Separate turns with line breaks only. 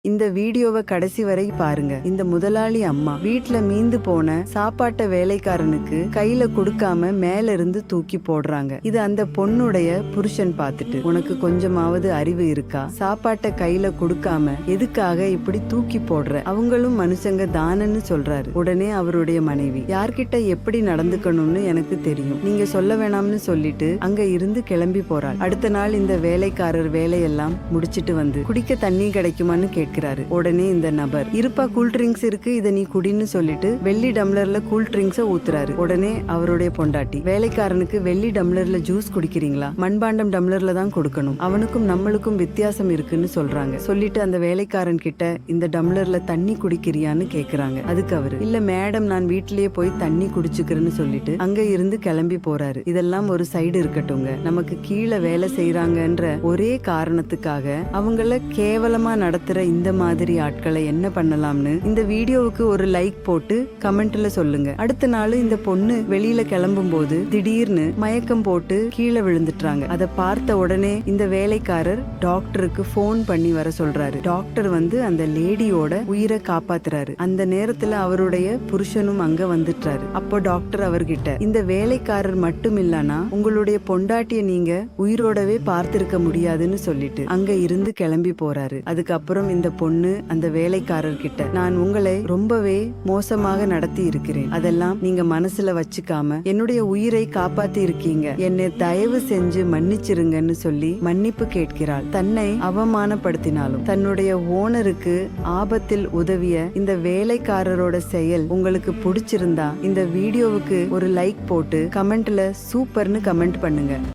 இந்த வீடியோவை கடைசி வரை பாருங்க. இந்த முதலாளி அம்மா வீட்ல மீந்து போன சாப்பாட்ட வேலைக்காரனுக்கு கையில கொடுக்காம மேல இருந்து தூக்கி போடுறாங்க. இது அந்த பொண்ணுடைய புருஷன் பார்த்துட்டு, உனக்கு கொஞ்சமாவது அறிவு இருக்கா? சாப்பாட்ட கையில கொடுக்காம எதுக்காக இப்படி தூக்கி போடுற? அவங்களும் மனுஷங்க தானன்னு சொல்றாரு. உடனே அவருடைய மனைவி, யார்கிட்ட எப்படி நடந்துக்கணும்னு எனக்கு தெரியும், நீங்க சொல்ல வேணாம்னு சொல்லிட்டு அங்க இருந்து கிளம்பி போறாள். அடுத்த நாள் இந்த வேலைக்காரர் வேலையெல்லாம் முடிச்சிட்டு வந்து குடிக்க தண்ணி கிடைக்குமான்னு கேட்கிறாரு. உடனே இந்த நபர், இருப்பா கூல் ட்ரிங்க்ஸ் இருக்கு, இத நீ குடின்னு சொல்லிட்டு வெள்ளி டம்ளர்ல கூல் ட்ரிங்க்ஸ ஊத்துறாரு. உடனே அவருடைய பொண்டாட்டி, வேலைக்காரனுக்கு வெள்ளி டம்ளர்ல ஜூஸ் குடிக்கிறீங்களா? மண்பாண்டம் டம்ளர்ல தான் கொடுக்கணும், அவனுக்கும் நம்மளுக்கும் வித்தியாசம் இருக்குன்னு சொல்றாங்க. சொல்லிட்டு அந்த வேலைக்காரன் கிட்ட, இந்த டம்ளர்ல தண்ணி குடிக்கிறியான்னு கேக்குறாங்க. அதுக்கு அவரு, இல்ல மேடம், நான் வீட்லயே போய் தண்ணி குடிச்சுக்கிறேன்னு சொல்லிட்டு அங்க இருந்து கிளம்பி போறாரு. இதெல்லாம் ஒரு சைடு இருக்கட்டுங்க. நமக்கு கீழே வேலை செய்யறாங்கன்ற ஒரே காரணத்துக்காக அவங்கள கேவலமா நடத்துற இந்த மாதிரி ஆட்களை என்ன பண்ணலாம்னு இந்த வீடியோவுக்கு ஒரு லைக் போட்டு கமெண்ட்ல சொல்லுங்க. அடுத்த நாள் இந்த பொண்ணு வெளியில கிளம்பும் போது திடீர்னு மயக்கம் போட்டு கீழே விழுந்துட்டாங்க. அதை பார்த்த உடனே இந்த வேலைக்காரர் டாக்டருக்கு போன் பண்ணி வர சொல்றாரு. டாக்டர் வந்து அந்த லேடியோட உயிரை காப்பாத்துறாரு. அந்த நேரத்துல அவருடைய புருஷனும் அங்க வந்துட்டாரு. அப்போ டாக்டர் அவர்கிட்ட, இந்த வேலைக்காரர் மட்டும் இல்லனா உங்களுடைய பொண்டாட்டிய நீங்க உயிரோடவே பார்த்திருக்க முடியாதுன்னு சொல்லிட்டு அங்க இருந்து கிளம்பி போறாரு. அதுக்கப்புறம் இந்த பொண்ணு அந்த வேலைக்காரர் கிட்ட, நான் உங்களை ரொம்பவே மோசமாக நடத்தி இருக்கிறேன், அதெல்லாம் நீங்க மனசுல வச்சுக்காம என்னுடைய உயிரை காப்பாத்தி இருக்கீங்க, என்னை தயவு செஞ்சு மன்னிச்சிருங்கன்னு சொல்லி மன்னிப்பு கேட்கிறாள். தன்னை அவமானப்படுத்தினாலும் தன்னுடைய ஓனருக்கு ஆபத்தில் உதவிய இந்த வேலைக்காரரோட செயல் உங்களுக்கு பிடிச்சிருந்தா இந்த வீடியோவுக்கு ஒரு லைக் போட்டு கமெண்ட்ல சூப்பர்னு கமெண்ட் பண்ணுங்க.